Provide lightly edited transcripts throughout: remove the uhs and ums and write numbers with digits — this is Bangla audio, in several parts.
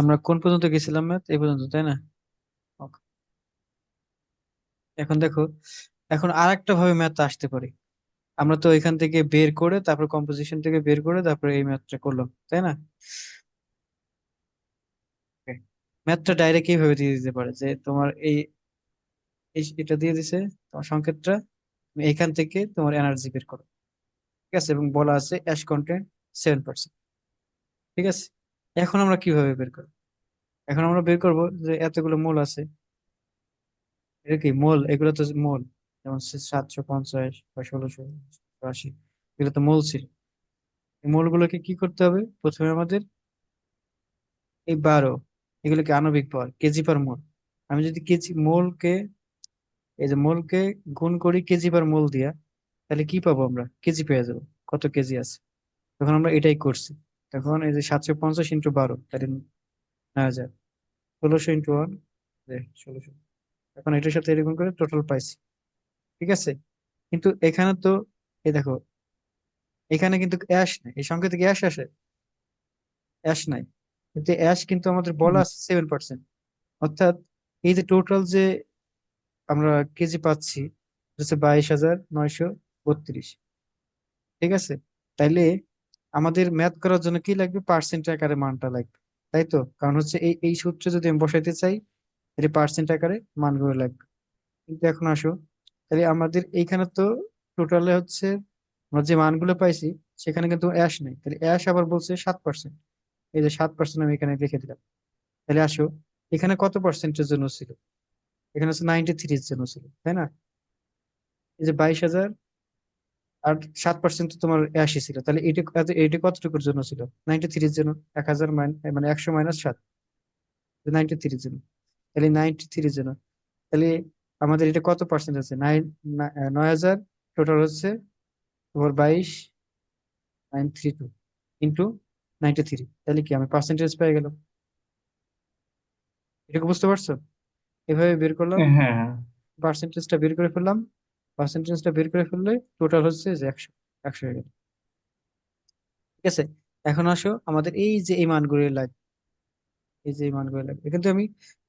আমরা কোন পর্যন্ত গেছিলাম ম্যাথ এই পর্যন্ত, তাই না? Okay. এখন দেখো, এখন আর একটা ভাবে ম্যাথ আসতে পারে। আমরা তো এখান থেকে বের করে তারপর কম্পোজিশন থেকে বের করে তারপরে এই ম্যাথটা করলাম, তাই না? ম্যাথটা ডাইরেক্ট এইভাবে দিয়ে দিতে পারে যে তোমার এটা দিয়ে দিছে, তোমার সংকেতটা, তুমি এখান থেকে তোমার এনার্জি বের করো। ঠিক আছে, এবং বলা আছে অ্যাশ কন্টেন্ট 7%। ঠিক আছে, এখন আমরা কিভাবে বের করবো? এখন আমরা বের করবো যে এতগুলো মোল আছে, এটা কি মোল? এগুলো তো মোল, যেমন 750 বা 1680, এগুলো তো মোল ছিল। এই মোলগুলোকে কি করতে হবে? প্রথমে আমাদের এই 12, এগুলোকে আণবিক ভর কেজি পার মোল। আমি যদি কেজি মোলকে, এই যে মোলকে গুণ করি কেজি পার মোল দিয়া, তাহলে কি পাবো? আমরা কেজি পেয়ে যাবো, কত কেজি আছে। তখন আমরা এটাই করছি। তখন এই যে 750 × 12, তাহলে 9,000, 1600 × 1, 1600। এখন এটার সাথে এরকম করে টোটাল পাইছি। ঠিক আছে, কিন্তু এখানে তো, এই দেখো, এখানে কিন্তু অ্যাশ নাই, এই সংখ্যা থেকে অ্যাশ আসে? অ্যাশ নাই, কিন্তু অ্যাশ কিন্তু আমাদের বলা হুম। আছে 7%। অর্থাৎ এই যে টোটাল যে আমরা কেজি পাচ্ছি, হচ্ছে 22,932। ঠিক আছে, তাইলে আমাদের ম্যাথ করার জন্য কি লাগবে? পার্সেন্ট আকারে মানটা লাগবে, তাই তো? কারণ হচ্ছে এই এই সূত্রে যদি আমি বসাইতে চাই, এটি পার্সেন্ট আকারে মানগুলো লাগবে। কিন্তু এখন আসো, তাহলে আমাদের এইখানে তো টোটালে হচ্ছে আমরা যে মানগুলো পাইছি, সেখানে কিন্তু অ্যাশ নেই, তাহলে অ্যাশ আবার বলছে 7%। এই যে 7% আমি এখানে লিখে দিলাম। তাহলে আসো, এখানে কত পার্সেন্টের জন্য ছিল? এখানে হচ্ছে 93 এর জন্য ছিল, তাই না? এই যে 22,000 আর 7% তো তোমার 80 ছিল, তাহলে এইটা কতটুকুর জন্য ছিল? 93 এর জন্য। 1,000 মানে 100 - 7, 93 জন্য। তাহলে 93 জন্য, তাহলে আমাদের এটা কত পার্সেন্ট আছে? 9,000, টোটাল হচ্ছে তোমার 22,932 ইন্টু 93। তাহলে কি আমি পার্সেন্টেজ পেয়ে গেলাম? এটাকে বুঝতে পারছো? এভাবে বের করলাম, হ্যাঁ। পার্সেন্টেজটা বের করে ফেললাম। পার্সেন্টেজটা বের করে ফেললে টোটাল হচ্ছে যে 100, 100 হয়ে গেল। ঠিক আছে, এখন আসো আমাদের এই যে এই মানগুলো লাগবে, এই যে এই মানগুলো লাগবে। কিন্তু আমি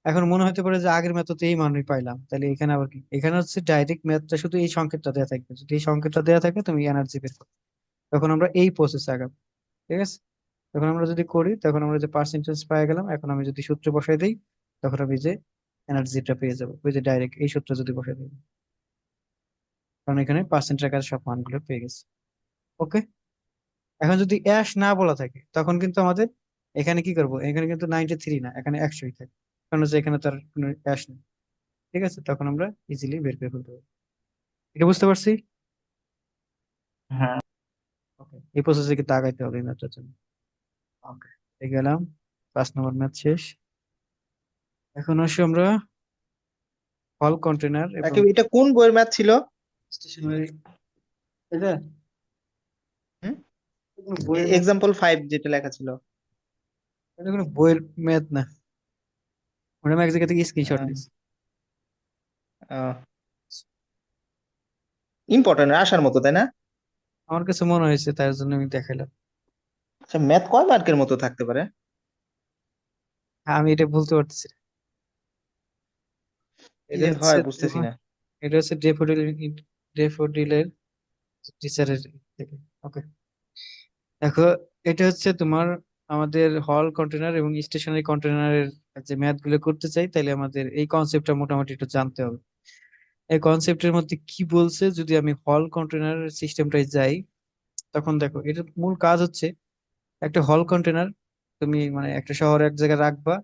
এখন মনে হতে পারে যে আগের ম্যাথ তো এই মানই পাইলাম, তাহলে এখানে আবার কি? এখানে হচ্ছে ডাইরেক্ট ম্যাথটা শুধু এই সংকেতটা দেওয়া থাকবে, যদি এই সংকেতটা দেওয়া থাকে তুমি এনার্জি বের করো, তখন আমরা এই প্রসেস আগাবো। ঠিক আছে, তখন আমরা যদি করি তখন আমরা যে পার্সেন্টেজ পেয়ে গেলাম। এখন আমি যদি সূত্র বসাই দিই, তখন আমি যে এনার্জিটা পেয়ে যাবো, ওই যে ডাইরেক্ট এই সূত্র যদি বসাই দিই, কারণ এখানে পার্সেন্ট আকারে সব মানগুলো পেয়ে গেছে। ওকে, এখন যদি অ্যাশ না বলা থাকে, তখন কিন্তু আমাদের এখানে কি করব? এখানে কিন্তু 93 না, এখানে 100ই থাকে, কারণ হচ্ছে এখানে তার কোনো অ্যাশ নেই। ঠিক আছে, তখন আমরা ইজিলি বের করে ফেলতে পারবো। এটা বুঝতে পারছি? হ্যাঁ। ওকে, এই প্রসেসে কিন্তু আগাইতে হবে ম্যাথটার জন্য। ওকে, গেলাম, 5 নম্বর ম্যাথ শেষ। এখন আসি আমরা হল কন্টেনার এবং এটা কোন বইয়ের ম্যাথ ছিল? স্টেশনারি। এটা হুম, কোনো বইয়ের ম্যাথ, এক্সাম্পল 5 যেটা লেখা ছিল। এটা কোনো বইয়ের ম্যাথ না, ওটা আমি এক জায়গা থেকে স্ক্রিনশট নিচ্ছি। ইম্পর্টেন্ট আসার মতো, তাই না? আমার কাছে মনে হয়েছে, তার জন্য আমি দেখাইলাম। আচ্ছা, ম্যাথ কয় মার্কের মতো থাকতে পারে? আমি এটা বলতে পারতেছি না। কি এটা যে হচ্ছে হয় বুঝতেছি তোমার, না। এটা হচ্ছে ডেফোডিলের টিচারের থেকে। ওকে, দেখো, এটা হচ্ছে তোমার আমাদের হল কন্টেনার এবং স্টেশনারি কন্টেনারের যে ম্যাথ গুলো করতে চাই, তাহলে আমাদের এই কনসেপ্টটা মোটামুটি একটু জানতে হবে। এই কনসেপ্টের মধ্যে কি বলছে, যদি আমি হল কন্টেনার সিস্টেমটাই যাই, তখন দেখো এটার মূল কাজ হচ্ছে, একটা হল কন্টেনার তুমি মানে একটা শহরে এক জায়গায় রাখবা,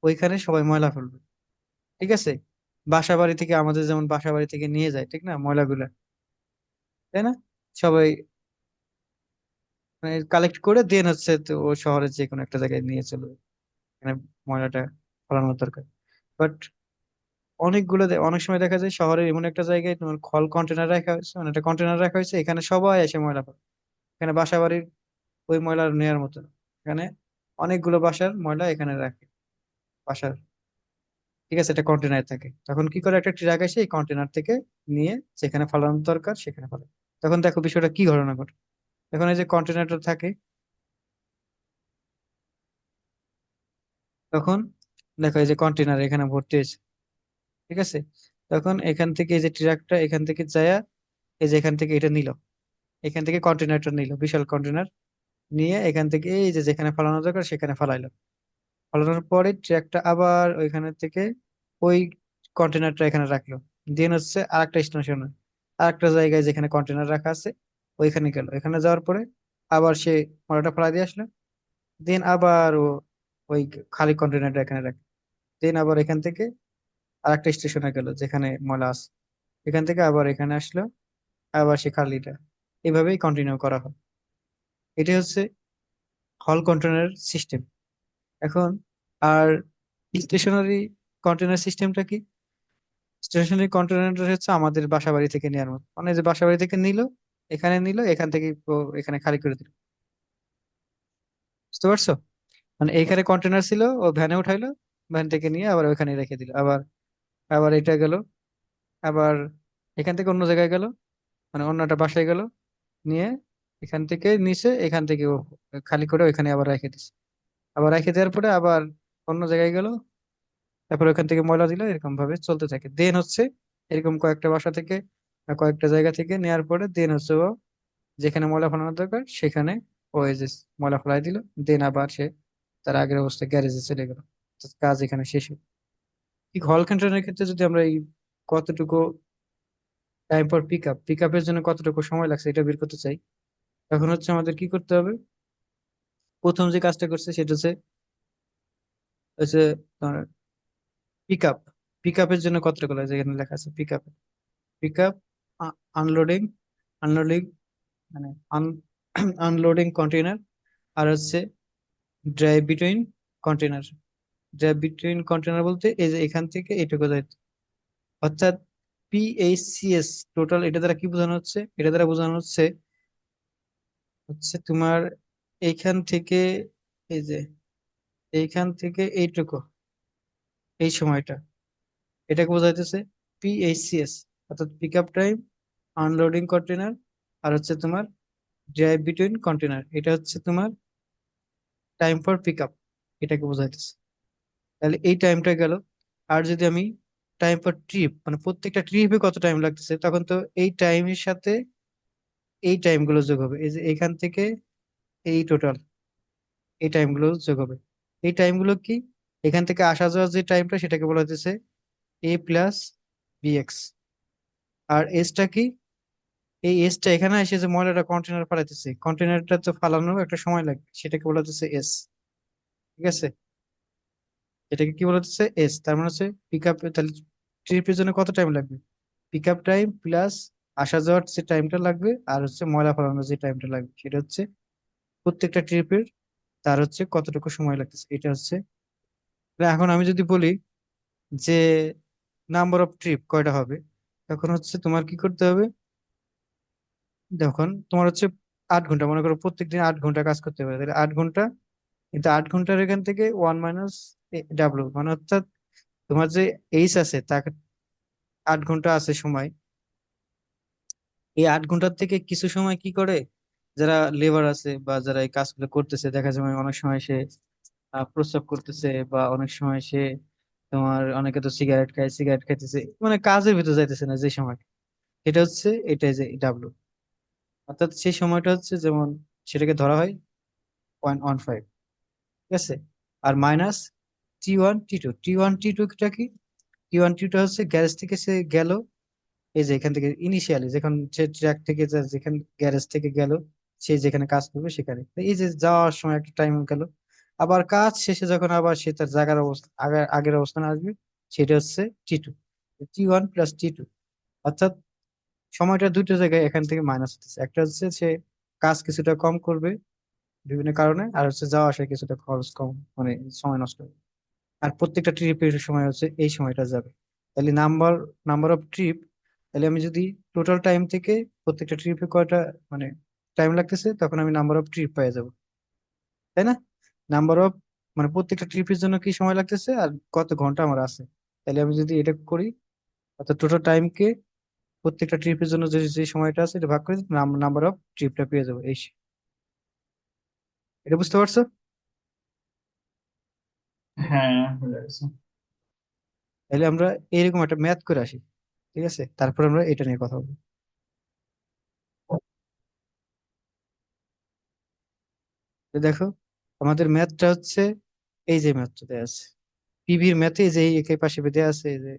ওইখানে সবাই ময়লা ফেলবে। ঠিক আছে, বাসা বাড়ি থেকে, আমাদের যেমন বাসা বাড়ি থেকে নিয়ে যায়, ঠিক না, ময়লাগুলা, তাই না? সবাই মানে কালেক্ট করে দেন হচ্ছে তো ও শহরের যে কোনো একটা জায়গায় নিয়ে চলে যায়, এখানে ময়লাটা ফেলানোর দরকার। বাট অনেক সময় দেখা যায় শহরের এমন একটা জায়গায় তোমার খল কন্টেনার রাখা হয়েছে, মানে একটা কন্টেনার রাখা হয়েছে, এখানে সবাই এসে ময়লা ফেলে। এখানে বাসা বাড়ির ওই ময়লা নেওয়ার মতো না। এখানে অনেকগুলো বাসার ময়লা এখানে রাখে, বাসার। ঠিক আছে, এটা কন্টেনার থাকে, তখন কি করে? একটা ট্রাক এসে এই কন্টেনার থেকে নিয়ে যেখানে ফেলানোর দরকার সেখানে ফেলে। তখন দেখো বিষয়টা কি ঘটনা ঘটে। এখন এই যে কন্টেনারটা থাকে, তখন দেখো এই যে কন্টেনার এখানে ভর্তি হয়েছে, ঠিক আছে। তখন এখান থেকে এই যে ট্রাকটা এখান থেকে যায়, এই যে এখান থেকে এটা নিল, এখান থেকে কন্টেনারটা নিল, বিশাল কন্টেনার নিয়ে এখান থেকে এই যে যেখানে ফালানো দরকার সেখানে ফালাইলো। ফালানোর পরে ট্রাকটা আবার ওইখানে থেকে ওই কন্টেনারটা এখানে রাখলো। দেন হচ্ছে আরেকটা স্টেশনে, আরেকটা জায়গায় যেখানে কন্টেনার রাখা আছে ওইখানে গেল। এখানে যাওয়ার পরে আবার সে মালটা ফালাই দিয়ে আসলো। দেন আবার ও ওই খালি কন্টেনারটা এখানে রাখলো। দেন আবার এখান থেকে আরেকটা স্টেশনে গেল যেখানে ময়লা আছে, এখান থেকে আবার এখানে আসলো, আবার সে খালিটা। এভাবেই কন্টিনিউ করা হয়। এটা হচ্ছে হল কন্টেনার সিস্টেম। এখন আর স্টেশনারি কন্টেনার সিস্টেমটা কি? স্টেশনারি কন্টেনার হচ্ছে আমাদের বাসা বাড়ি থেকে নেওয়ার মতো, মানে যে বাসা বাড়ি থেকে নিল, এখানে নিল, এখান থেকে ও এখানে খালি করে দিল। বুঝতে পারছো? মানে এইখানে কন্টেনার ছিল, ও ভ্যানে উঠাইলো, ভ্যান থেকে নিয়ে আবার ওখানে রেখে দিল। আবার আবার এটা গেল, আবার এখান থেকে অন্য জায়গায় গেল, মানে অন্য একটা বাসায় গেল, নিয়ে এখান থেকে নিচে, এখান থেকে ও খালি করে ওইখানে আবার রেখে দিচ্ছে। আবার রেখে দেওয়ার পরে আবার অন্য জায়গায় গেল, তারপর ওখান থেকে ময়লা দিল, এরকম ভাবে চলতে থাকে। দেন হচ্ছে এরকম কয়েকটা বাসা থেকে কয়েকটা জায়গা থেকে নেওয়ার পরে দেন হচ্ছে ও যেখানে ময়লা ফেলানোর দরকার সেখানে ও এই যে ময়লা ফেলাই দিল। দেন আবার সে তার আগের অবস্থায় গ্যারেজে চলে গেল। তো কাজ এখানে শেষ হলো। ঠিক হল কন্টেনারের ক্ষেত্রে যদি আমরা এই কতটুকু টাইম পর পিক আপের জন্য কতটুকু সময় লাগছে এটা বের করতে চাই, তখন হচ্ছে আমাদের কি করতে হবে? প্রথম যে কাজটা করছে সেটা হচ্ছে পিক আপ। পিক আপের জন্য কতটুকু লাগে যেখানে লেখা আছে পিক আপ, আনলোডিং, আনলোডিং মানে আনলোডিং কন্টেনার, আর হচ্ছে drive between container. Drive between container বলতে এই যে এখান থেকে এইটুকু যায়, অর্থাৎ PHCS। টোটাল এটা দ্বারা কি বোঝানো হচ্ছে? এটা দ্বারা বোঝানো হচ্ছে হচ্ছে তোমার এইখান থেকে এই যে এইখান থেকে এইটুকু, এই সময়টা, এটাকে বোঝাইতেছে PHCS। অর্থাৎ pick up time, unloading container, আর হচ্ছে তোমার ড্রাইভ বিটুইন কন্টেনার, এটা হচ্ছে তোমার টাইম ফর পিক আপ, এটাকে বোঝাইতেছে। তাহলে এই টাইমটা গেল। আর যদি আমি টাইম ফর ট্রিপ, মানে প্রত্যেকটা ট্রিপে কত টাইম লাগতেছে, তখন তো এই টাইমের সাথে এই টাইম গুলো যোগ হবে, এই যে এখান থেকে এই টোটাল এই টাইম গুলো যোগ হবে। এই টাইম গুলো কি? এখান থেকে আসা যাওয়ার যে টাইমটা সেটাকে বলা হচ্ছে A+BX। আর এসটা কি? এই এসটা এখানে এসে যে ময়লাটা কন্টেনার ফালাইতেছে, কন্টেনারটা তো ফালানোর একটা সময় লাগবে, সেটাকে বলা হচ্ছে এস। ঠিক আছে? এটাকে কি বলা হচ্ছে? এস। তার মানে হচ্ছে পিক আপ। তাহলে ট্রিপের জন্য কত টাইম লাগবে? পিক আপ টাইম প্লাস আসা যাওয়ার যে টাইমটা লাগবে, আর হচ্ছে ময়লা ফেলানোর যে টাইমটা লাগবে, সেটা হচ্ছে প্রত্যেকটা ট্রিপের তার হচ্ছে কতটুকু সময় লাগতেছে, এটা হচ্ছে। এখন আমি যদি বলি যে নাম্বার অফ ট্রিপ কয়টা হবে, তখন হচ্ছে তোমার কি করতে হবে? যখন তোমার হচ্ছে 8 ঘন্টা, মনে করো প্রত্যেকদিন 8 ঘন্টা কাজ করতে হবে, তাহলে 8 ঘন্টা, কিন্তু 8 ঘন্টার এখান থেকে 1 - ডাব্লু, মানে অর্থাৎ তোমার যে এইচ আছে তাকে 8 ঘন্টা আছে সময়। এই 8 ঘন্টার থেকে কিছু সময় কি করে, যারা লেবার আছে বা যারা এই কাজগুলো করতেছে, দেখা যায় অনেক সময় সে প্রস্রাব করতেছে, বা অনেক সময় সে তোমার অনেকে তো সিগারেট খায়, সিগারেট খাইতেছে, মানে কাজের ভিতরে যাইতেছে না যে সময়, এটা হচ্ছে এটা যে ডাব্লু। অর্থাৎ সেই সময়টা হচ্ছে যেমন সেটাকে ধরা হয় 0.15। ঠিক আছে? আর মাইনাস T1 T2 কি? T1 T2 হচ্ছে গ্যারেজ থেকে সে গেল, এই যে এখান থেকে ইনিশিয়ালি যখন সে ট্র্যাক থেকে যেখানে গ্যারেজ থেকে গেল, সে যেখানে কাজ করবে সেখানে, তো এই যে যাওয়ার সময় একটা টাইম গেল। আবার কাজ শেষে যখন আবার সে তার জায়গার অবস্থা আগের অবস্থানে আসবে, সেটা হচ্ছে T2। T1 + T2, অর্থাৎ সময়টা দুটো জায়গায় এখান থেকে মাইনাস হতেছে। একটা হচ্ছে সে কাজ কিছুটা কম করবে বিভিন্ন কারণে, আর হচ্ছে যাওয়া আসায় কিছুটা খরচ কম, মানে সময় নষ্ট হবে। আর প্রত্যেকটা ট্রিপের সময় হচ্ছে এই সময়টা যাবে। তাহলে নাম্বার অফ ট্রিপ, তাহলে আমি যদি টোটাল টাইম থেকে প্রত্যেকটা ট্রিপে কয়টা মানে টাইম লাগতেছে, তখন আমি নাম্বার অফ ট্রিপ পেয়ে যাব। তাই না? নাম্বার অফ, মানে প্রত্যেকটা ট্রিপের জন্য কি সময় লাগতেছে আর কত ঘন্টা আমার আছে। তাহলে আমি যদি এটা করি, অর্থাৎ টোটাল টাইমকে প্রত্যেকটা ট্রিপের জন্য যে যে সময়টা আছে এটা ভাগ করে নাম্বার অফ ট্রিপটা পেয়ে যাবো। এটা বুঝতে পারছো? হ্যাঁ, বুঝা গেছে। তাহলে আমরা এইরকম একটা ম্যাথ করে আসি, ঠিক আছে, তারপর আমরা এটা নিয়ে কথা বলবো। তো দেখো, আমাদের ম্যাথটা হচ্ছে এই যে ম্যাথটা দেওয়া আছে, পিভির ম্যাথে যে একে পাশে দেওয়া আছে, এই যে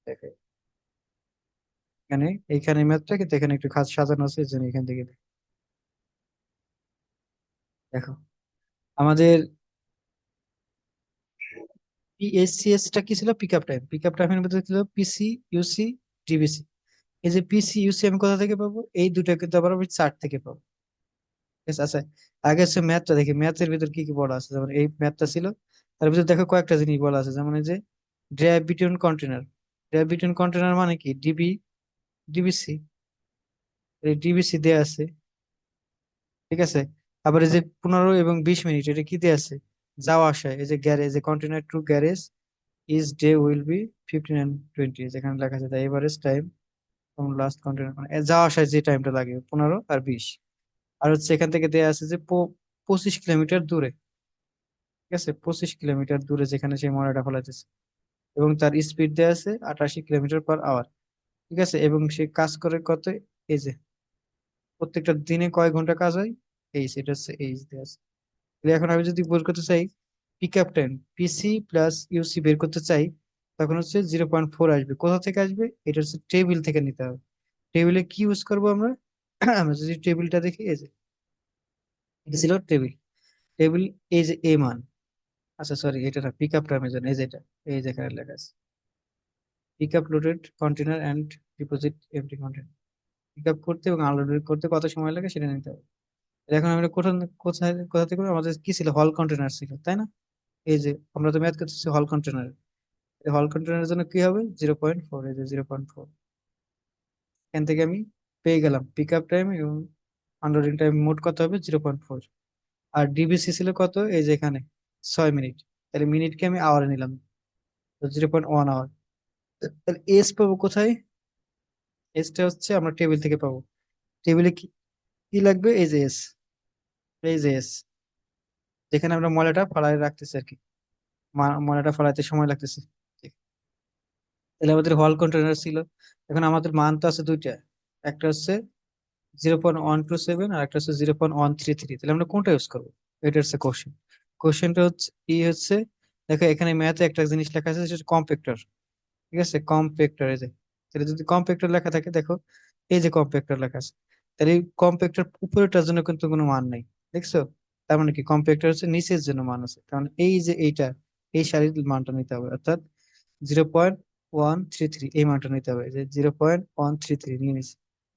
দেখো এখানে, এইখানে ম্যাথটা কিন্তু এখানে একটু খাত সাজানো আছে, এই জন্য এখান থেকে দেখো আমাদের পিএসসিএস টা কি ছিল, pick up time. Pick up টাইমের মধ্যে ছিল পিসি, ইউসি, ডিবিসি। এই যে পিসি ইউসি আমি কোথা থেকে পাবো, এই দুটো কিন্তু আবার আমি চার্ট থেকে পাবো। ঠিক আছে, আচ্ছা আগে হচ্ছে ম্যাথটা দেখি, ম্যাথের ভিতর কি কি বলা আছে। যেমন এই ম্যাথটা ছিল, তার ভিতর দেখো কয়েকটা জিনিস বলা আছে, যেমন এই যে drive between container. Drive between container মানে কি, ডিবিসি, এই ডিবিসি দেয়া আছে। ঠিক আছে, আবার এই যে 15 এবং 20 মিনিট, এটা কি দেয়া আছে, যাওয়া আসা। এই যে গ্যারেজ, যে container to garage is day will be 15 and 20, যেখানে লেখা আছে the average time from last container, মানে যাওয়া আসায় যে টাইমটা লাগে 15 আর 20। আর হচ্ছে এখান থেকে দেয়া আছে যে 25 কিলোমিটার দূরে, ঠিক আছে, 25 কিলোমিটার দূরে যেখানে সেই ময়লাটা ফেলাইতেছে, এবং তার স্পিড দেয়া আছে 88 কিলোমিটার পার আওয়ার। ঠিক আছে, এবং সে কাজ করে কত, এই যে প্রত্যেকটা দিনে কয় ঘন্টা কাজ হয়, এটা হচ্ছে দেয়া আছে। তাহলে এখন আমি যদি বের করতে চাই পিক আপ টাইম, পিসি প্লাস ইউসি বের করতে চাই, তখন হচ্ছে 0.4 আসবে। কোথা থেকে আসবে, এটা হচ্ছে টেবিল থেকে নিতে হবে। টেবিলে কি ইউজ করবো আমরা, আমরা যদি টেবিলটা দেখি, এই যে এটা ছিল টেবিল। টেবিল, এই যে এ মান, আচ্ছা সরি এটা না, পিক আপ টাইমের জন্য এই যে এটা, এই যে এখানে লেখা আছে pick up loaded container and deposit empty container. Pick up করতে এবং আনলোড করতে কত সময় লাগে সেটা নিতে হবে। এখন আমরা কোথায় কোথা থেকে করবো? আমাদের কি ছিল, হল কন্টেনার ছিল, তাই না? এই যে আমরা তো ম্যাথ করতেছি হল কন্টেনার, হল কন্টেনারের জন্য কি হবে, 0.4, এই যে 0.4। এখান থেকে আমি পেয়ে গেলাম পিক আপ টাইম এবং আনলোডিং টাইম মোট কত হবে, 0.4। আর ডিবিসি ছিল কত, এই যে এখানে 6 মিনিট। তাহলে মিনিটকে আমি আওয়ারে নিলাম, 0.1 আওয়ার। তাহলে এস পাবো কোথায়, এসটা হচ্ছে আমরা টেবিল থেকে পাবো। টেবিলে কি কি লাগবে, এই যে এস, এই যে এস, যেখানে আমরা ময়লাটা ফালাই রাখতেছি আর কি, ময়লাটা ফালাইতে সময় লাগতেছে। ঠিক। তাহলে আমাদের হল কন্টেনার ছিল। এখন আমাদের মান তো আছে দুইটা, একটা হচ্ছে 0.127 আর একটা হচ্ছে 0.133। তাহলে আমরা কোনটা ইউজ করবো, এটা হচ্ছে কোশ্চেন। কোশ্চেনটা হচ্ছে ই হচ্ছে, দেখো এখানে ম্যাথে একটা জিনিস লেখা আছে, সেটা কম্পেক্টর। ঠিক আছে, কম্পেক্টর, এই যে, তাহলে যদি কম্পেক্টর লেখা থাকে দেখো, এই যে কম্পেক্টর লেখা আছে, তাহলে এই কম্পেক্টর উপরেটার জন্য কিন্তু কোনো মান নাই, দেখছো? তার মানে কি, কম্পেক্টর হচ্ছে নিচের জন্য মান আছে, কারণ এই যে এইটা, এই সারির মানটা নিতে হবে, অর্থাৎ 0.133, এই মানটা নিতে হবে, যে 0.133 নিয়ে নিছি।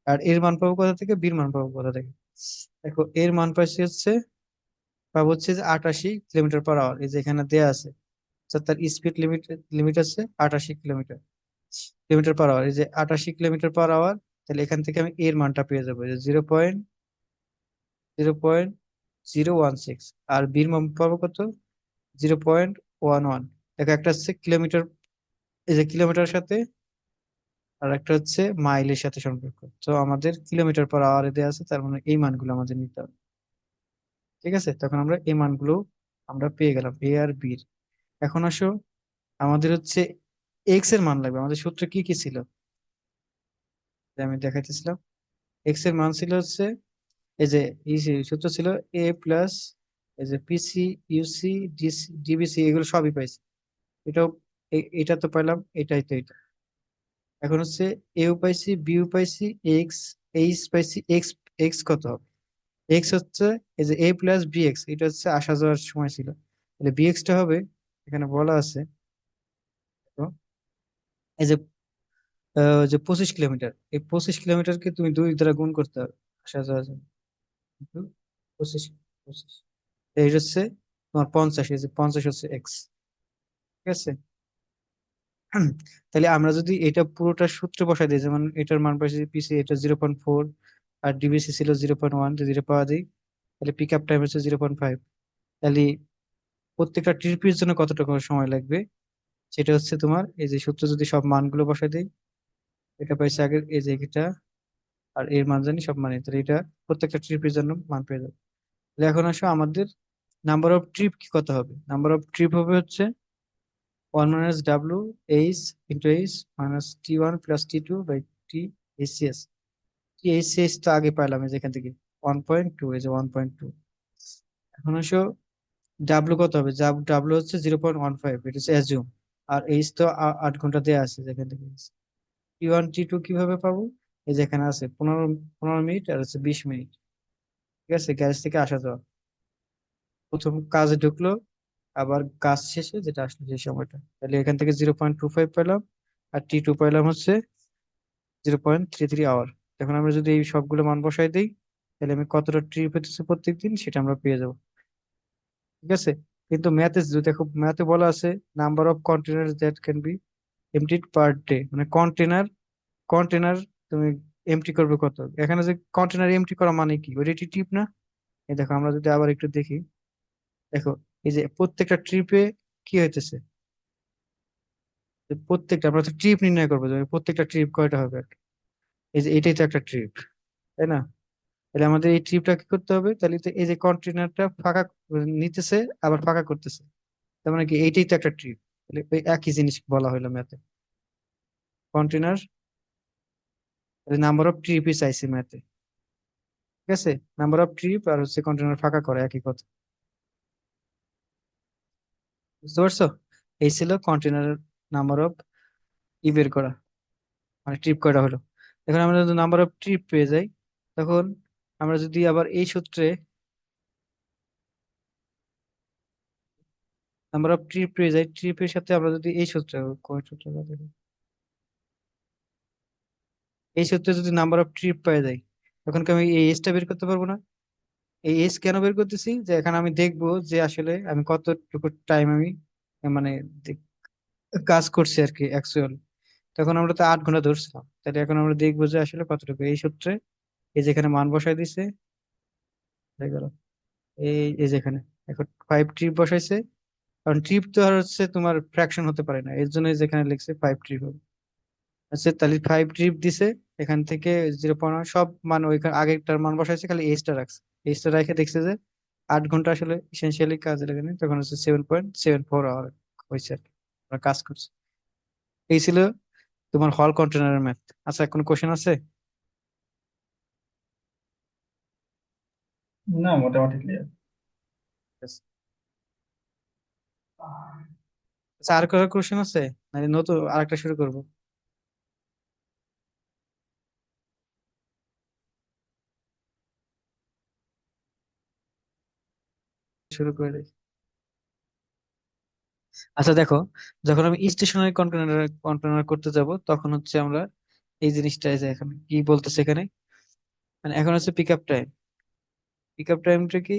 আর এর মান পাবো কোথা থেকে, বীর মান পাবো কোথা থেকে, দেখো এর মান পাইছি হচ্ছে, পাবো হচ্ছে যে 88 কিলোমিটার পার আওয়ার, এই যে এখানে দেয়া আছে। আচ্ছা, তার স্পিড লিমিট লিমিট আছে 88 কিলোমিটার কিলোমিটার পার আওয়ার, এই যে 88 কিলোমিটার পার আওয়ার। তাহলে এখান থেকে আমি এর মানটা পেয়ে যাবো, যে 0.0.016। আর বির মান পাবো কত, 0.11। দেখো একটা হচ্ছে কিলোমিটার, এই যে কিলোমিটারের সাথে, আর একটা হচ্ছে মাইলের সাথে সম্পর্ক। তো আমাদের কিলোমিটার পার আওয়ারে দেওয়া আছে, তার মানে এই মানগুলো আমাদের নিতে হবে। ঠিক আছে, তখন আমরা এই মানগুলো আমরা পেয়ে গেলাম, এ আর বির। এখন আসো, আমাদের হচ্ছে এক্স এর মান লাগবে। আমাদের সূত্র কি কি ছিল, যে আমি দেখাইতেছিলাম, এক্স এর মান ছিল হচ্ছে, এই যে সূত্র ছিল এ প্লাস, এই যে পিসি, ইউসি, ডিবিসি, এগুলো সবই পাইছি। এটাও, এটা তো পাইলাম, এটাই তো এটা। এখন হচ্ছে এও পাইছি, বিও পাইছি, এক্স, এইচ পাইছি, এক্স, এক্স কত হবে, এক্স হচ্ছে, এই যে এ প্লাস বি এক্স, এটা হচ্ছে আসা যাওয়ার সময় ছিল, তাহলে বি এক্সটা হবে, এখানে বলা আছে, তো এই যে যে 25 কিলোমিটার, এই 25 কিলোমিটারকে তুমি 2 দ্বারা গুণ করতে হবে, আসা যাওয়ার জন্য, কিন্তু 25, এই হচ্ছে তোমার 50, এই যে 50 হচ্ছে এক্স। ঠিক আছে, তাহলে আমরা যদি এটা পুরোটা সূত্র বসাই দিই, যেমন এটার মান পাইছি পিসি এটা 0.4, আর ডিবিসি ছিল 0.1, যদি পাওয়া যায়, তাহলে পিক আপ টাইম হচ্ছে 0.5। তাহলে প্রত্যেকটা ট্রিপের জন্য কতটা করে সময় লাগবে, সেটা হচ্ছে তোমার, এই যে সূত্র যদি সব মানগুলো বসাই দেই, এটা পাইছে আগে, এই যে এটা, আর এর মান জানি সব মানে, তাহলে এটা প্রত্যেকটা ট্রিপের জন্য মান পেয়ে যাবে। তাহলে এখন আসো আমাদের নাম্বার অফ ট্রিপ কি কত হবে, নাম্বার অফ ট্রিপ হবে হচ্ছে 1 - w H into H minus T1 plus T2 by T HCS. T HCS তো আগে পাইলাম এই যে এখান থেকে 1.2, এই যে 1.2। এখন আসো ডাব্লু কত হবে? ডাব্লু হচ্ছে 0.15, এটা হচ্ছে অ্যাজিউম। আর এইচ তো 8 ঘন্টা দেওয়া আছে যেখান থেকে। T1 T2 কিভাবে পাবো? এই যে এখানে আছে 15 15 মিনিট আর হচ্ছে 20 মিনিট। ঠিক আছে, গ্যারেজ থেকে আসা যাওয়া। প্রথম কাজে ঢুকলো, আবার কাজ শেষে যেটা আসলো যে সময়টা, তাহলে এখান থেকে 0.25 পেলাম। আর T2 পেলাম হচ্ছে 0.33 আওয়ার। এখন আমরা যদি এই সবগুলো মান বসাই দিই, তাহলে আমি কতটা ট্রিপ হতেছে প্রত্যেকদিন সেটা আমরা পেয়ে যাবো। ঠিক আছে, কিন্তু ম্যাথে যদি দেখো, ম্যাথে বলা আছে number of container that can be emptied per day, মানে কন্টেনার কন্টেনার তুমি এমটি করবে কত। এখানে যে কন্টেনার এমটি করা মানে কি, ওইটা টিপ না? এই দেখো, আমরা যদি আবার একটু দেখি, দেখো এই যে প্রত্যেকটা ট্রিপে কি হইতেছে, যে প্রত্যেকটা আমরা তো ট্রিপ নির্ণয় করবো যে প্রত্যেকটা ট্রিপ কয়টা হবে আর কি। এই যে এটাই তো একটা ট্রিপ, তাই না? তাহলে আমাদের এই ট্রিপটা কি করতে হবে, তাহলে তো এই যে কন্টেনারটা ফাঁকা নিতেছে আবার ফাঁকা করতেছে, তার মানে কি এইটাই তো একটা ট্রিপ। তাহলে ওই একই জিনিস বলা হলো ম্যাথে, কন্টেনার নাম্বার অফ ট্রিপই চাইছি ম্যাথে। ঠিক আছে, নাম্বার অফ ট্রিপ আর হচ্ছে কন্টেনার ফাঁকা করা একই কথা। বুঝতে পারছো? এই ছিল কন্টেনারের নাম্বার অফ ই বের করা, মানে ট্রিপ কয়টা হলো। এখন আমরা যদি নাম্বার অফ ট্রিপ পেয়ে যাই, তখন আমরা যদি আবার এই সূত্রে নাম্বার অফ ট্রিপ পেয়ে যাই, ট্রিপের সাথে আমরা যদি এই সূত্রে, কয় সূত্র বলে? এই সূত্রে যদি নাম্বার অফ ট্রিপ পেয়ে যাই, তখন কি আমি এই এসটা বের করতে পারবো না? এই এস কেন বের করতেছি, যে এখানে আমি দেখবো যে আসলে আমি কতটুকু টাইম আমি মানে দে- কাজ করছি আর কি অ্যাকচুয়াল। তখন আমরা তো 8 ঘন্টা ধরছিলাম, তাহলে এখন আমরা দেখবো যে আসলে কতটুকু এই সূত্রে। এই যেখানে মান বসাই দিছে, হয়ে গেল। এই যেখানে এখন 5 ট্রিপ বসাইছে, কারণ ট্রিপ তো আর হচ্ছে তোমার ফ্র্যাকশন হতে পারে না, এর জন্য যেখানে লিখছে 5 ট্রিপ হবে। আচ্ছা, তাহলে 5 ট্রিপ দিছে। এখান থেকে 0.1 সব মান ওইখানে আগেরটার মান বসাইছে, খালি এইচটা রাখছে। এইচটা রেখে দেখছে যে 8 ঘন্টা আসলে ইসেনশিয়ালি কাজে লাগে না, তখন হচ্ছে 7.74 আওয়ার হয়েছে আর কি, আমরা কাজ করছি। এই ছিল তোমার হল কন্টেনারের ম্যাথ। আচ্ছা, কোনো কোশ্চেন আছে? না, মোটামুটি ক্লিয়ার। Yes. আচ্ছা, আর কোনো কোশ্চেন আছে, নাকি নতুন আরেকটা শুরু করবো? শুরু করে দিই। আচ্ছা দেখো, যখন আমি স্টেশনারি কন্টেনার করতে যাব, তখন হচ্ছে আমরা এই জিনিসটা, এই যে এখানে কি বলতেছে এখানে, মানে এখন হচ্ছে pick up time. Pick up টাইমটা কি,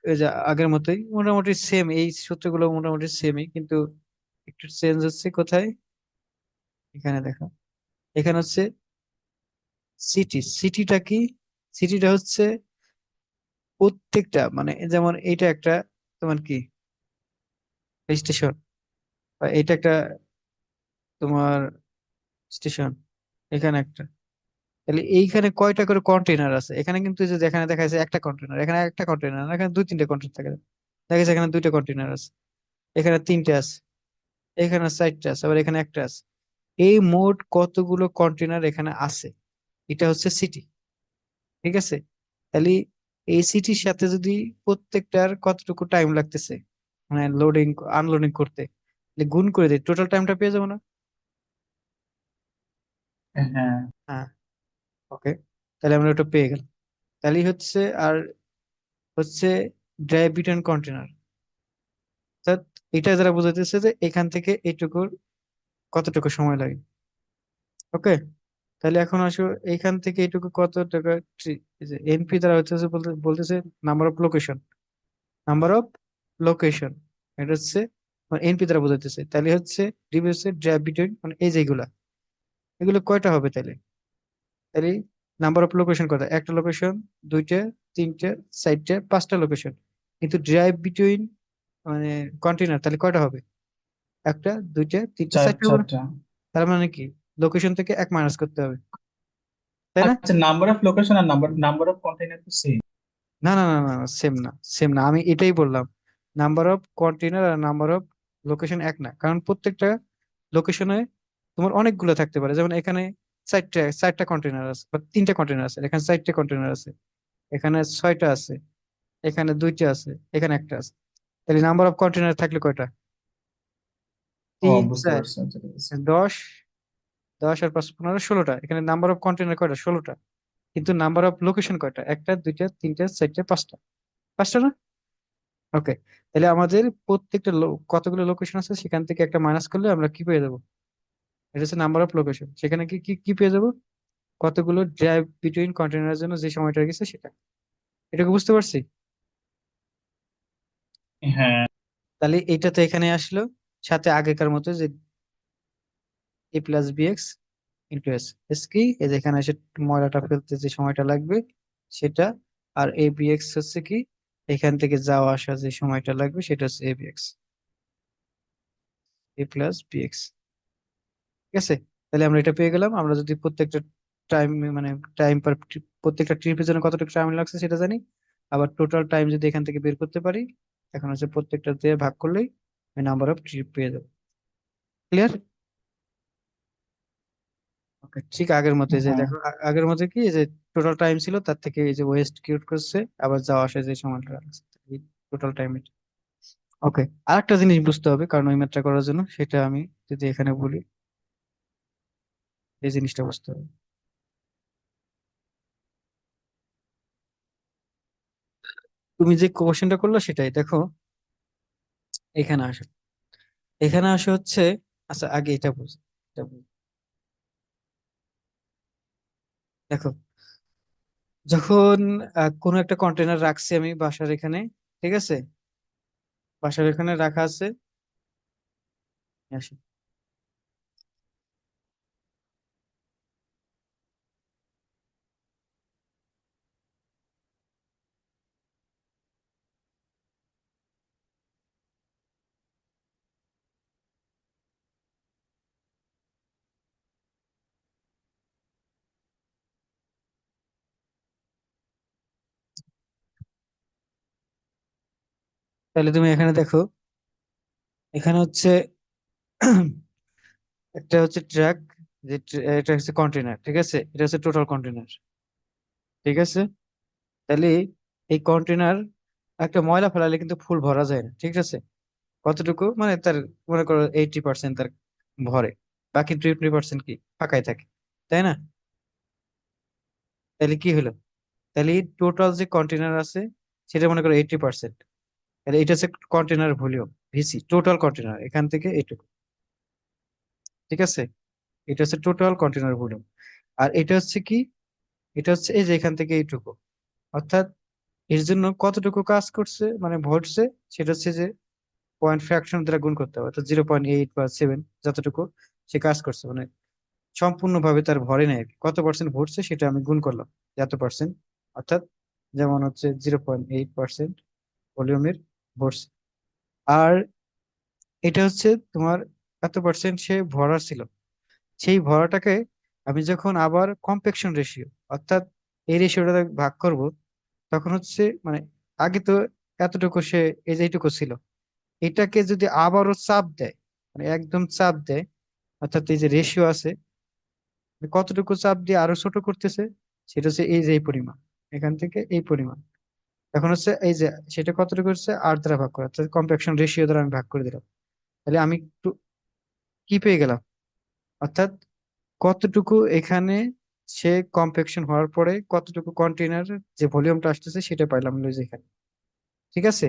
ওই যে আগের মতোই মোটামুটি সেম, এই সূত্রগুলো মোটামুটি সেমই, কিন্তু একটু চেঞ্জ হচ্ছে কোথায়, এখানে দেখো। এখানে হচ্ছে সিটিটা কি, সিটিটা হচ্ছে প্রত্যেকটা, মানে যেমন এইটা একটা তোমার কি স্টেশন, বা এইটা একটা তোমার স্টেশন, এখানে একটা। তাহলে এইখানে কয়টা করে কন্টেনার আছে, এখানে কিন্তু এই যে এখানে দেখা যাচ্ছে একটা কন্টেনার, এখানে একটা কন্টেনার, এখানে 2 3টে কন্টেনার থাকে, দেখা যাচ্ছে এখানে 2টা কন্টেনার আছে, এখানে 3টে আছে, এখানে 4টে আছে, আবার এখানে একটা আছে। এই মোট কতগুলো কন্টেনার এখানে আছে, এটা হচ্ছে সিটি। ঠিক আছে, তাহলে এই সিটির সাথে যদি প্রত্যেকটার কতটুকু টাইম লাগতেছে, মানে লোডিং আনলোডিং করতে, তাহলে গুণ করে দিই, টোটাল টাইমটা পেয়ে যাবো না? হ্যাঁ। হ্যাঁ, ওকে, তাহলে আমরা ওটা পেয়ে গেলাম। তাহলে হচ্ছে, আর হচ্ছে ড্রাই বিটন কন্টেনার, অর্থাৎ এটা যারা বোঝাইতেছে যে এখান থেকে এইটুকুর কতটুকু সময় লাগে। ওকে, তাহলে এখন আসো, এইখান থেকে এইটুকু কত টাকা, এনপি দ্বারা হচ্ছে বলতেছে number of location, number of location, এটা হচ্ছে এনপি দ্বারা বোঝাইতেছে। তাহলে হচ্ছে ডিবি হচ্ছে ড্রাইভ বিটুইন, মানে এই যেগুলা, এগুলো কয়টা হবে তাহলে? তাহলে নাম্বার অফ লোকেশন কয়টা, একটা লোকেশন, দুইটা, তিনটা, চারটা, 5টা লোকেশন। কিন্তু ড্রাইভ বিটুইন মানে কন্টেনার, তাহলে কয়টা হবে? একটা, দুইটা, তিনটা, চার চারটা হবে না? চারটা তার মানে কি লোকেশন থেকে এক মাইনাস করতে হবে, তাই না? আচ্ছা, নাম্বার অফ লোকেশন আর নাম্বার নাম্বার অফ কন্টেইনার তো সেম। না না না না, সেম না, সেম না, আমি এটাই বললাম। নাম্বার অফ কন্টেনার আর নাম্বার অফ লোকেশন এক না, কারণ প্রত্যেকটা লোকেশনে তোমার অনেকগুলো থাকতে পারে। যেমন এখানে চারটা কন্টেনার আছে বা তিনটা কন্টেনার আছে, এখানে চারটা কন্টেনার আছে, এখানে ছয়টা আছে, এখানে দুইটা আছে, এখানে একটা আছে। তাহলে নাম্বার অফ কন্টেনার থাকলে কয়টা? ও, তিন, বুঝতে চার, পারছি, আচ্ছা, ঠিক আছে। 10, 10 আর 5 15, 16টা। এখানে নাম্বার অফ কন্টেনার কয়টা? 16টা। কিন্তু নাম্বার অফ লোকেশন কয়টা? একটা, দুইটা, তিনটা, চারটা, পাঁচটা। পাঁচটা না? ওকে। তাহলে আমাদের প্রত্যেকটা কতগুলো লোকেশন আছে সেখান থেকে একটা মাইনাস করলে আমরা কি পেয়ে যাবো? এটা হচ্ছে নাম্বার অফ লোকেশন। সেখানে কি কি কি পেয়ে যাবো? কতগুলো ড্রাইভ বিটুইন কন্টেনারের জন্য যে সময়টা গেছে সেটা। এটাকে বুঝতে পারছি? হ্যাঁ, তাহলে এইটা তো এখানে আসলো, সাথে আগেকার মতো যে A plus B X into S. S কি? এই যে এখানে এসে ময়লাটা ফেলতে যে সময়টা লাগবে সেটা। আর এ বি এক্স হচ্ছে কি, এখান থেকে যাওয়া আসা যে সময়টা লাগবে সেটা হচ্ছে A B x, A plus B x. ঠিক আছে? তাহলে আমরা এটা পেয়ে গেলাম। আমরা যদি প্রত্যেকটা টাইম, মানে টাইম পার, প্রত্যেকটা ট্রিপের জন্য কতটুকু টাইম লাগছে সেটা জানি, আবার টোটাল টাইম যদি এখান থেকে বের করতে পারি, এখন হচ্ছে প্রত্যেকটা দিয়ে ভাগ করলেই আমি নাম্বার অফ ট্রিপ পেয়ে যাবো। ক্লিয়ার? ওকে, ঠিক আগের মতো। যে হ্যাঁ, দেখো আগের মতো কি, এই যে টোটাল টাইম ছিল তার থেকে এই যে ওয়েস্ট কিউট করছে, আবার যাওয়া আসা যে সময়টা লাগছে, এই টোটাল টাইম। ওকে। আরেকটা জিনিস বুঝতে হবে, কারণ ওই ম্যাথটা করার জন্য, সেটা আমি যদি এখানে বলি, এই জিনিসটা বুঝতে হবে। তুমি যে কোশ্চেনটা করলো সেটাই দেখো, এখানে আসো, এখানে আসো হচ্ছে, আচ্ছা আগে এটা বুঝ, এটা বুঝ। দেখো, যখন কোনো একটা কন্টেনার রাখছি আমি বাসার এখানে, ঠিক আছে, বাসার এখানে রাখা আছে। আসো, তাহলে তুমি এখানে দেখো, এখানে হচ্ছে একটা হচ্ছে ট্রাক, যে এটা হচ্ছে কন্টেনার, ঠিক আছে, এটা হচ্ছে টোটাল কন্টেনার। ঠিক আছে? তাহলে এই কন্টেনার একটা ময়লা ফেলালে কিন্তু ফুল ভরা যায় না, ঠিক আছে? কতটুকু, মানে তার, মনে করো 80% তার ভরে, বাকি 20% কি ফাঁকাই থাকে, তাই না? তাহলে কি হলো? তাহলে টোটাল যে কন্টেনার আছে সেটা মনে করো 80%। তাহলে এটা হচ্ছে container volume, VC, total container এখান থেকে এইটুকু। ঠিক আছে? এটা হচ্ছে টোটাল কন্টেনার ভলিউম। আর এটা হচ্ছে কি, এটা হচ্ছে এই যে এখান থেকে এইটুকু। অর্থাৎ এর জন্য কতটুকু কাজ করছে, মানে ভরছে, সেটা হচ্ছে যে পয়েন্ট ফ্র্যাকশন দ্বারা গুণ করতে হবে, অর্থাৎ 0.8 বা 7, যতটুকু সে কাজ করছে, মানে সম্পূর্ণভাবে তার ভরে নেই আর কি। কত পার্সেন্ট ভরছে সেটা আমি গুণ করলাম, যে এত পার্সেন্ট। অর্থাৎ যেমন হচ্ছে 0.8% ভলিউমের ভরছে। আর এটা হচ্ছে তোমার এত পার্সেন্ট সে ভরা ছিল। সেই ভরাটাকে আমি যখন আবার কম্প্যাকশন রেশিও, অর্থাৎ এই রেশিওটা ভাগ করব, তখন হচ্ছে মানে আগে তো এতটুকু সে, এই যে এইটুকু ছিল, এটাকে যদি আবারও চাপ দেয়, মানে একদম চাপ দেয়, অর্থাৎ এই যে রেশিও আছে, কতটুকু চাপ দিয়ে আরো ছোট করতেছে, সেটা হচ্ছে এই যে এই পরিমাণ, এখান থেকে এই পরিমাণ। এখন হচ্ছে এই যে সেটা কতটুকু হচ্ছে 8 দ্বারা ভাগ করা, অর্থাৎ কম্প্যাকশন রেশিও দ্বারা আমি ভাগ করে দিলাম। তাহলে আমি একটু কি পেয়ে গেলাম, অর্থাৎ কতটুকু এখানে সে কম্প্যাকশন হওয়ার পরে কতটুকু কন্টেনার যে ভলিউমটা আসতেছে সেটা পাইলাম হলো যে এখানে। ঠিক আছে?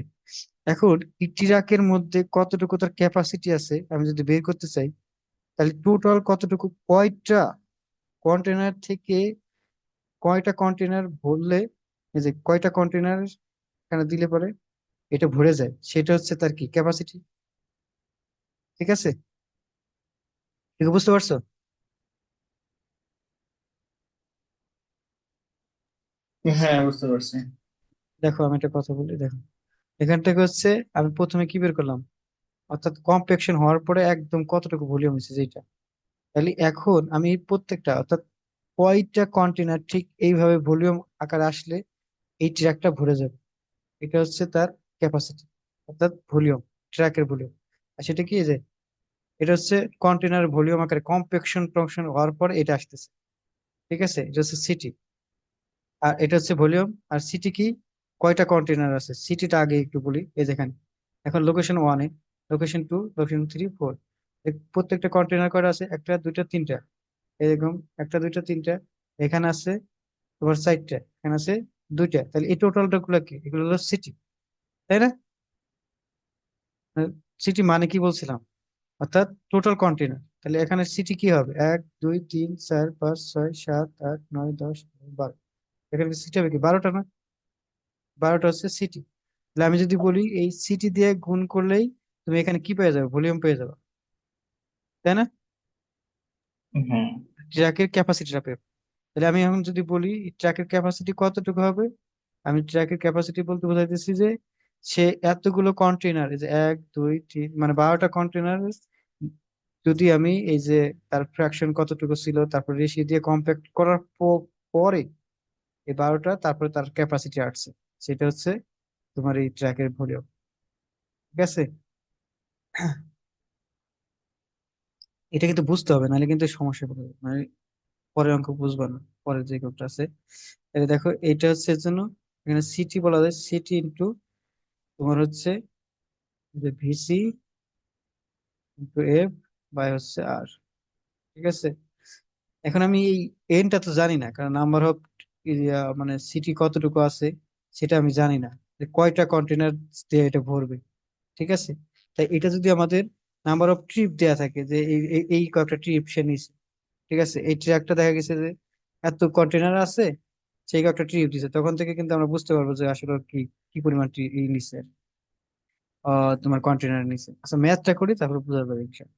এখন ইটিরাকের মধ্যে কতটুকু তার ক্যাপাসিটি আছে আমি যদি বের করতে চাই, তাহলে টোটাল কতটুকু, কয়টা কন্টেনার থেকে কয়টা কন্টেনার ভরলে, এই যে কয়টা কন্টেনার এখানে দিলে পরে এটা ভরে যায়, সেটা হচ্ছে তার কি ক্যাপাসিটি। ঠিক আছে? ঠিক বুঝতে পারছো? হ্যাঁ, বুঝতে পারছি। দেখো আমি একটা কথা বলি, দেখো এখান থেকে হচ্ছে আমি প্রথমে কি বের করলাম, অর্থাৎ কম্প্যাকশন হওয়ার পরে একদম কতটুকু ভলিউম হচ্ছে যেটা। তাহলে এখন আমি এই প্রত্যেকটা, অর্থাৎ কয়টা কন্টেনার ঠিক এইভাবে ভলিউম আকারে আসলে এই ট্র্যাকটা ভরে যাবে, এটা হচ্ছে তার ক্যাপাসিটি, অর্থাৎ ভলিউম, ট্র্যাকের ভলিউম। আর সেটা কি, যে এটা হচ্ছে কন্টেনার ভলিউম আকারে কম্প্যাকশন টংশন হওয়ার পর এটা আসতেছে। ঠিক আছে, এটা হচ্ছে সিটি। আর এটা হচ্ছে ভলিউম। আর সিটি কি, কয়টা কন্টেনার আছে সিটিটা আগে একটু বলি। এই যেখানে এখন লোকেশন ওয়ানে, location two, location three, four, প্রত্যেকটা কন্টেনার কয়টা আছে? একটা, দুইটা, তিনটা। এরকম একটা, দুইটা, তিনটা। এখানে আছে তোমার চারটা, এখানে আছে দুইটা। তাহলে এই টোটালটা গুলো কি? এগুলো হলো সিটি, তাই না? সিটি মানে কি বলছিলাম? অর্থাৎ টোটাল কন্টেনার। তাহলে এখানে সিটি কি হবে? এক, দুই, তিন, চার, পাঁচ, ছয়, সাত, আট, নয়, দশ, 12। এখানে সিটি হবে কি? 12টা না? 12টা হচ্ছে সিটি। তাহলে আমি যদি বলি এই সিটি দিয়ে গুণ করলেই তুমি এখানে কি পেয়ে যাবে? ভলিউম পেয়ে যাবে, তাই না? হ্যাঁ। ট্র্যাকের ক্যাপাসিটিটা পেয়ে। তাহলে আমি এখন যদি বলি ট্র্যাকের ক্যাপাসিটি কতটুকু হবে, আমি ট্র্যাকের ক্যাপাসিটি বলতে বোঝাইতেছি যে সে এতগুলো কন্টেনার, এই যে এক, দুই, তিন, মানে 12টা কন্টেনার, যদি আমি এই যে তার ফ্র্যাকশন কতটুকু ছিল, তারপর রেশিও দিয়ে কম্প্যাক্ট করার পরে এই 12টা, তারপরে তার ক্যাপাসিটি আসছে, সেটা হচ্ছে তোমার এই ট্র্যাকের ভলিউম। ঠিক আছে, এটা কিন্তু বুঝতে হবে, নাহলে কিন্তু সমস্যা পড়ে যাবে। মানে পরের অঙ্ক বুঝবা না, পরের যে অঙ্কটা আছে। তাহলে দেখো এটা হচ্ছে এর জন্য এখানে সিটি বলা যায়, সিটি ইন্টু তোমার হচ্ছে যে ভিসি ইন্টু এফ বাই হচ্ছে আর। ঠিক আছে, এখন আমি এই এনটা তো জানি না, কারণ নাম্বার অফ মানে সিটি কতটুকু আছে সেটা আমি জানি না, যে কয়টা কন্টেনার দিয়ে এটা ভরবে। ঠিক আছে, তাই এটা যদি আমাদের নাম্বার অফ ট্রিপ দেয়া থাকে, যে এই কয়েকটা ট্রিপ সে নিছে। ঠিক আছে, এই ট্র্যাকটা দেখা গেছে যে এত কন্টেনার আছে, সেই কয়েকটা ট্রিপ দিছে, তখন থেকে কিন্তু আমরা বুঝতে পারবো যে আসলে ওর কি কি পরিমাণ নিছে, তোমার কন্টেনার নিছে। আচ্ছা ম্যাথটা করি, তারপর বোঝা যাবে ইনশাল্লাহ।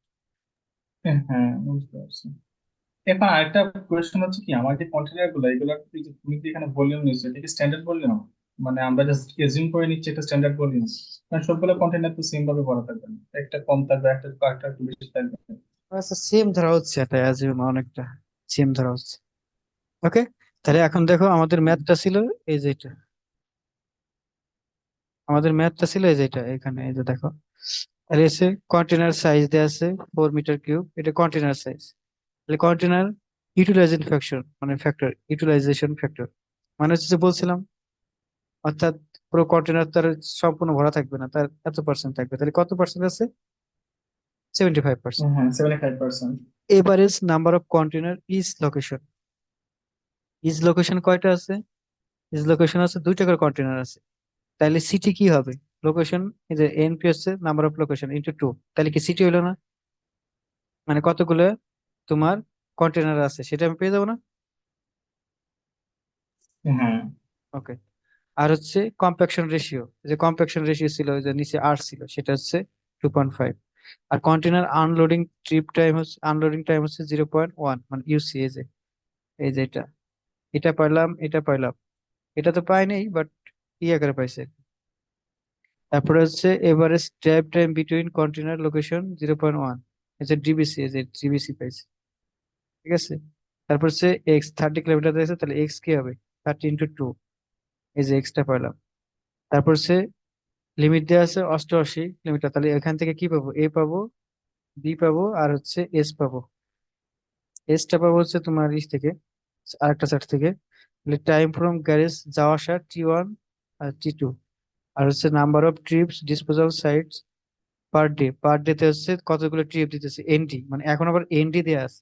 হ্যাঁ, বুঝতে পারছি। এখন আরেকটা কোয়েশ্চেন হচ্ছে কি, আমার যে কন্টেনার গুলো এগুলো, তুমি যে এখানে ভলিউম নিচ্ছ, এটা কি স্ট্যান্ডার্ড ভলিউম? মানে আমরা জাস্ট এজিউম করে নিচ্ছি এটা স্ট্যান্ডার্ড ভলিউম, কারণ সবগুলো কন্টেনার তো সেম ভাবে ভরা থাকবে না, একটা কম থাকবে, একটা একটু বেশি থাকবে। আচ্ছা সেম ধরা হচ্ছে, এটা অ্যাজিউম অনেকটা সেম ধরা হচ্ছে। ওকে, তাহলে এখন দেখো আমাদের ম্যাথটা ছিল এই যেটা, আমাদের ম্যাথটা ছিল এই যেটা, এখানে এই যে দেখো, আর এসে কন্টেনার সাইজ দেওয়া আছে 4 মিটার কিউব, এটা কন্টেনার সাইজ। তাহলে কন্টেনার ইউটিলাইজেশন ফ্যাক্টর, মানে ফ্যাক্টর ইউটিলাইজেশন ফ্যাক্টর, মানে হচ্ছে যে বলছিলাম, অর্থাৎ পুরো কন্টেনার তার সম্পূর্ণ ভরা থাকবে না, তার এত পার্সেন্ট থাকবে। তাহলে কত পার্সেন্ট আছে? 75%। হ্যাঁ, 75%। Average number of container is location, is location কয়টা আছে? ইজ লোকেশন আছে দুইটা করে কন্টেনার আছে। তাহলে সিটি কি হবে? লোকেশন, এই যে এনপি হচ্ছে number of location into two, তাহলে কি সিটি হইলো না? মানে কতগুলো তোমার কন্টেনার আছে সেটা আমি পেয়ে যাবো না? হ্যাঁ। ওকে। আর হচ্ছে কম্প্যাকশন রেশিও, যে কম্প্যাকশন রেশিও ছিল ওই যে নিচে আর ছিল, সেটা হচ্ছে 2.5। আর কন্টেনার আনলোডিং ট্রিপ টাইম হচ্ছে, আনলোডিং টাইম হচ্ছে 0.1, মানে ইউসি। এই যে এই যে এটা পাইলাম, এটা পাইলাম, এটা তো পাইনি বাট ইয়ে করে পাইছে। তারপরে হচ্ছে average drive time between container location 0.1, এই যে ডিবিসি, এই যে ডিবিসি পাইছে। ঠিক আছে, তারপর হচ্ছে এক্স 30 কিলোমিটার দিয়েছে, তাহলে এক্স কি হবে? 30 × 2, এই যে এক্সটা পাইলাম। তারপর হচ্ছে লিমিট দেওয়া আছে 88 কিলোমিটার, তাহলে এখান থেকে কি পাবো? এ পাবো, বি পাবো, আর হচ্ছে এস পাবো। এসটা পাবো হচ্ছে তোমার ইস থেকে, আরেকটা সাইড থেকে। তাহলে টাইম ফ্রম গ্যারেজ যাওয়া আসা T1 আর T2। আর হচ্ছে number of TRIPS disposal sites per day, per day তে হচ্ছে কতগুলো ট্রিপ দিতেছে, এনডি, মানে এখন আবার এনডি দেয়া আছে।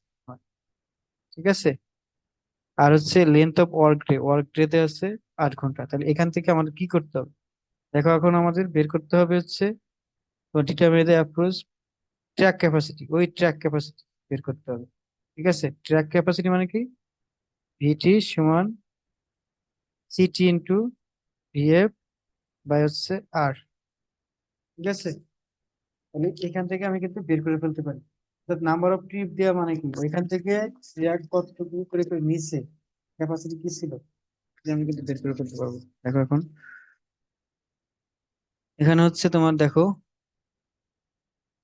ঠিক আছে, আর হচ্ছে লেন্থ অফ ওয়ার্ক ডে তে আছে 8 ঘন্টা। তাহলে এখান থেকে আমাদের কি করতে হবে? দেখো এখন আমাদের বের করতে হবে হচ্ছে determine the approach track capacity, ওই ট্র্যাক ক্যাপাসিটি বের করতে হবে। ঠিক আছে, ট্র্যাক ক্যাপাসিটি মানে কি? ভিটি সমান সিটি ইন্টু ভিএফ বাই হচ্ছে আর। ঠিক আছে, তাহলে এখান থেকে আমি কিন্তু বের করে ফেলতে পারি। নাম্বার অফ ট্রিপ দেওয়া মানে কি, ওইখান থেকে ট্র্যাক কতটুকু করে করে নিচে ক্যাপাসিটি কি ছিল, যে আমি কিন্তু বের করে ফেলতে পারবো। দেখো এখন এখানে হচ্ছে তোমার দেখো,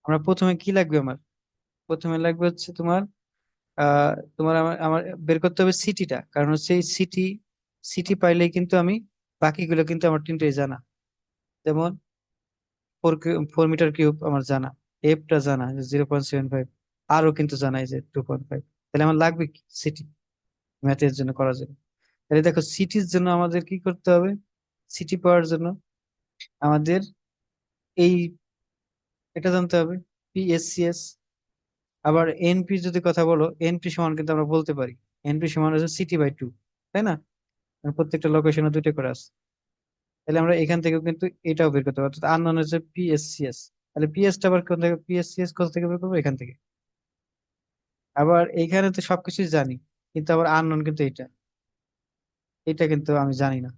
আমরা প্রথমে কি লাগবে আমার? প্রথমে লাগবে হচ্ছে তোমার তোমার আমার আমার বের করতে হবে সিটিটা, কারণ হচ্ছে এই সিটি, সিটি পাইলেই কিন্তু আমি বাকিগুলো কিন্তু আমার তিনটেই জানা। যেমন 4 মিটার কিউব আমার জানা, এফটা জানা যে 0.75, আরও কিন্তু জানাই যে 2.5, তাহলে আমার লাগবে কি সিটি ম্যাথের জন্য করার জন্য। তাহলে দেখো সিটির জন্য আমাদের কি করতে হবে, সিটি পাওয়ার জন্য আমাদের এই এটা জানতে হবে, পিএসসিএস। আবার এনপি যদি কথা বলো, এনপি সমান কিন্তু আমরা বলতে পারি এনপি সমান হচ্ছে সিটি/2, তাই না? কারণ প্রত্যেকটা লোকেশনে দুটো করে আছে। তাহলে আমরা এখান থেকেও কিন্তু এটাও বের করতে পারি, অর্থাৎ আননোন হচ্ছে পিএসসিএস। তাহলে পিএসটা আবার কোথা থেকে, পিএসসিএস কোথা থেকে বের করবো, এখান থেকে। আবার এইখানে তো সবকিছুই জানি, কিন্তু আবার আননোন কিন্তু এটা, এটা কিন্তু আমি জানি না।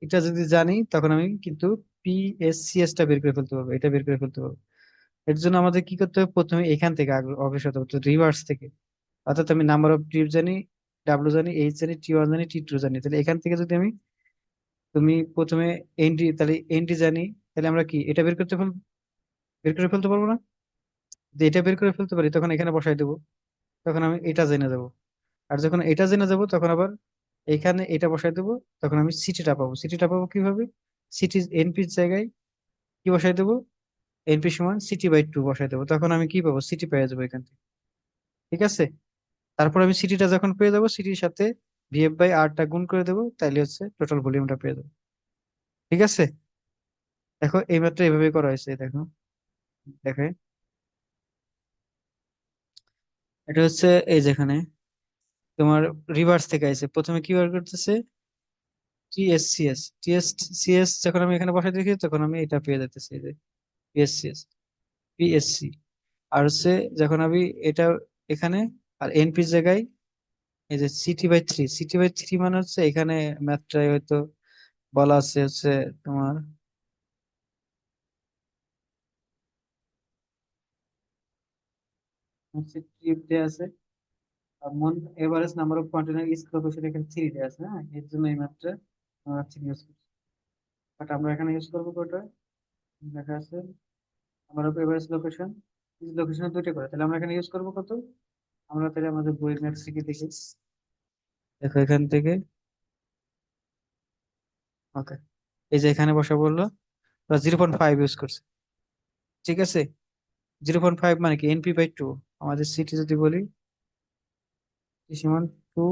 এটা যদি জানি তখন আমি কিন্তু পিএসসিএস টা বের করে ফেলতে পারবো, এটা বের করে ফেলতে পারবো। এর জন্য আমাদের কি করতে হবে, প্রথমে এখান থেকে অগ্রসর হতে হবে, রিভার্স থেকে। অর্থাৎ আমি নাম্বার অফ ট্রিপ জানি, ডাব্লিউ জানি, এইচ জানি, T1 জানি, T2 জানি। তাহলে এখান থেকে যদি আমি, তুমি প্রথমে এনডি, তাহলে এনডি জানি, তাহলে আমরা কি এটা বের করে ফেলতে পারবো না? যদি এটা বের করে ফেলতে পারি তখন এখানে বসাই দেবো, তখন আমি এটা জেনে দেবো। আর যখন এটা জেনে যাবো তখন আবার এখানে এটা বসাই দেবো, তখন আমি সিটিটা পাবো। সিটিটা পাবো কিভাবে, সিটি এনপির জায়গায় কি বসাই দেবো, এনপি সমান সিটি/2 বসাই দেবো, তখন আমি কি পাবো, সিটি পেয়ে যাবো এখান থেকে। ঠিক আছে, তারপর আমি সিটিটা যখন পেয়ে যাবো, সিটির সাথে VF/R টা গুণ করে দেবো, তাইলে হচ্ছে টোটাল ভলিউমটা পেয়ে যাবো। ঠিক আছে, দেখো এইমাত্র এইভাবে করা হয়েছে, দেখো দেখে। এটা হচ্ছে এই যেখানে তোমার রিভার্স থেকে আইছে, প্রথমে কি বার করতেছে, টিএসসিএস যখন আমি এখানে বসাই দেখি তখন আমি এটা পেয়ে যাইতেছি, এই যে পিএসসি। আর হচ্ছে যখন আমি এটা এখানে, আর এনপির জায়গায় এই যে সিটি/3, সিটি/3 মানে হচ্ছে এখানে ম্যাথটাই হয়তো বলা আছে হচ্ছে তোমার হচ্ছে ট্রিপ দেয়া আছে, আর মন average number of container is location এখানে 3 দেয়া আছে। হ্যাঁ, এর জন্য এই ম্যাথটা আমরা ইউজ করছি। বাট আমরা এখানে ইউজ করবো কোনটা, দেখা আছে number of average location is লোকেশনে দুটো করে, তাহলে আমরা এখানে ইউজ করবো কত, আমরা তাহলে আমাদের বইয়ের ম্যাথ থেকে দেখি। দেখো এখান থেকে, ওকে, এই যে এখানে বসা বললো 0.5 ইউজ করছে। ঠিক আছে, 0.5 মানে কি, NP/2। আমাদের সিটি যদি বলি, T সমান 2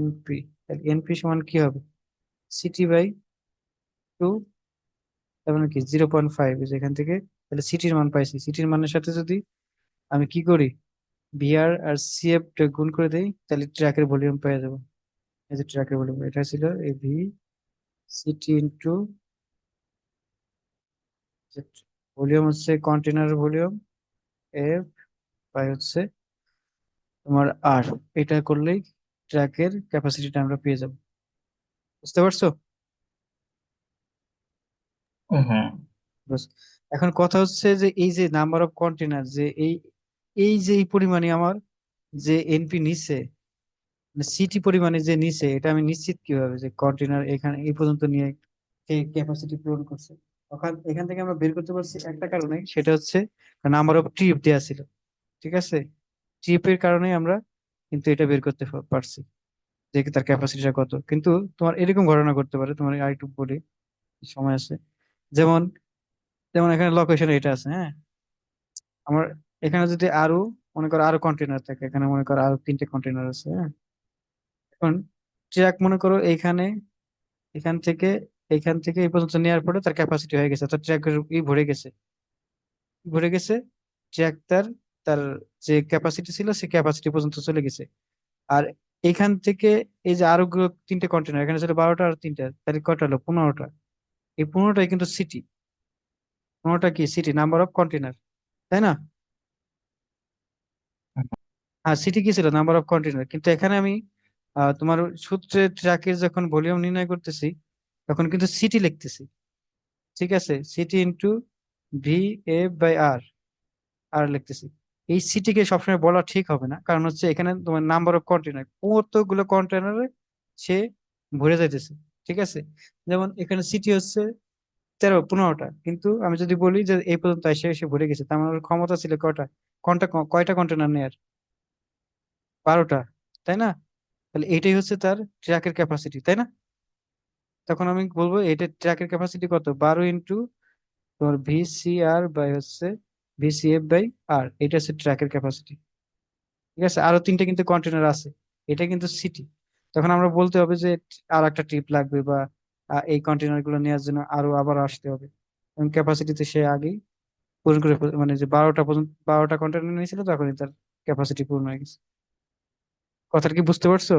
NP, তাহলে এনপি সমান কি হবে, সিটি/2, তার মানে কি 0.5, এখান থেকে। তাহলে সিটির মান পাইছি, সিটির মানের সাথে যদি আমি কি করি, ভিআর আর সিএফ গুণ করে দেই, তাহলে ট্র্যাকের ভলিউম পেয়ে যাবো। এই যে ট্র্যাকের ভলিউম, এটা ছিল এই ভি সিটি ইন্টু, ভলিউম হচ্ছে কন্টেনার ভলিউম, এফ বাই হচ্ছে তোমার আর, এটা করলেই ট্র্যাকের ক্যাপাসিটিটা আমরা পেয়ে যাবো। বুঝতে পারছো? হ্যাঁ। বাস। এখন কথা হচ্ছে যে এই যে নাম্বার অফ কন্টেনার, যে এই এই যে এই পরিমাণে আমার যে এনপি নিছে, মানে সিটি পরিমাণে যে নিছে, এটা আমি নিশ্চিত কিভাবে যে কন্টেনার এখানে এই পর্যন্ত নিয়ে ক্যাপাসিটি পূরণ করছে। এখান থেকে আমরা বের করতে পারছি একটা কারণে, সেটা হচ্ছে নাম্বার অফ ট্রিপ দেওয়া ছিল। ঠিক আছে, ট্রিপের কারণে আমরা কিন্তু এটা বের করতে পারছি যে তার ক্যাপাসিটিটা কত। কিন্তু তোমার এরকম ঘটনা করতে পারে, তোমার আরেকটু বলি, সময় আছে। যেমন, এখানে লোকেশন এটা আছে, হ্যাঁ, আমার এখানে যদি আরো মনে করো আরো কন্টেনার থাকে, এখানে মনে করো আরো 3টে কন্টেনার আছে, হ্যাঁ। এখন ট্রাক মনে করো এইখানে, এখান থেকে এই পর্যন্ত নেওয়ার পরে তার ক্যাপাসিটি হয়ে গেছে, অর্থাৎ ট্রাকের ভরে গেছে, ভরে গেছে। ট্রাক তার তার যে ক্যাপাসিটি ছিল সে ক্যাপাসিটি পর্যন্ত চলে গেছে। আর এখান থেকে এই যে আরো 3টে কন্টেনার, এখানে ছিল 12টা আর 3টা, তাহলে কটা হলো, 15টা। এই 15টাই কিন্তু সিটি, 15টা কি সিটি নাম্বার অফ কন্টেনার, তাই না? হ্যাঁ, সিটি কি ছিল, নাম্বার অফ কন্টেনার। কিন্তু এখানে আমি তোমার সূত্রে ট্রাকের যখন ভলিউম নির্ণয় করতেছি তখন কিন্তু সিটি লিখতেছি। ঠিক আছে, সিটি ইন্টু VF/R, আর লিখতেছি। এই সিটি কে সবসময় বলা ঠিক হবে না, কারণ হচ্ছে এখানে তোমার নাম্বার অফ কন্টেনার, কতগুলো কন্টেনারে সে ভরে যাইতেছে। ঠিক আছে, যেমন এখানে সিটি হচ্ছে 15টা, কিন্তু আমি যদি বলি যে এই পর্যন্ত এসে এসে ভরে গেছে, তার মানে ওর ক্ষমতা ছিল কয়টা, কয়টা কন্টেনার নেয়ার, 12টা, তাই না? তাহলে এইটাই হচ্ছে তার ট্র্যাকের ক্যাপাসিটি, তাই না? তখন আমি বলবো এটা ট্র্যাকের ক্যাপাসিটি কত, 12 ইন্টু তোমার VCR বাই হচ্ছে VCF বাই আর, এটা হচ্ছে ট্রাকের ক্যাপাসিটি। ঠিক আছে, আরো তিনটে কিন্তু কন্টেনার আছে, এটা কিন্তু সিটি। তখন আমরা বলতে হবে যে আর একটা ট্রিপ লাগবে, বা এই কন্টেনার গুলো নেওয়ার জন্য আরো আবার আসতে হবে। এবং ক্যাপাসিটিতে সে আগেই পূরণ করে মানে যে 12টা পর্যন্ত 12টা কন্টেনার নিয়েছিল, তখনই তার ক্যাপাসিটি পূর্ণ হয়ে গেছে। কথাটা কি বুঝতে পারছো?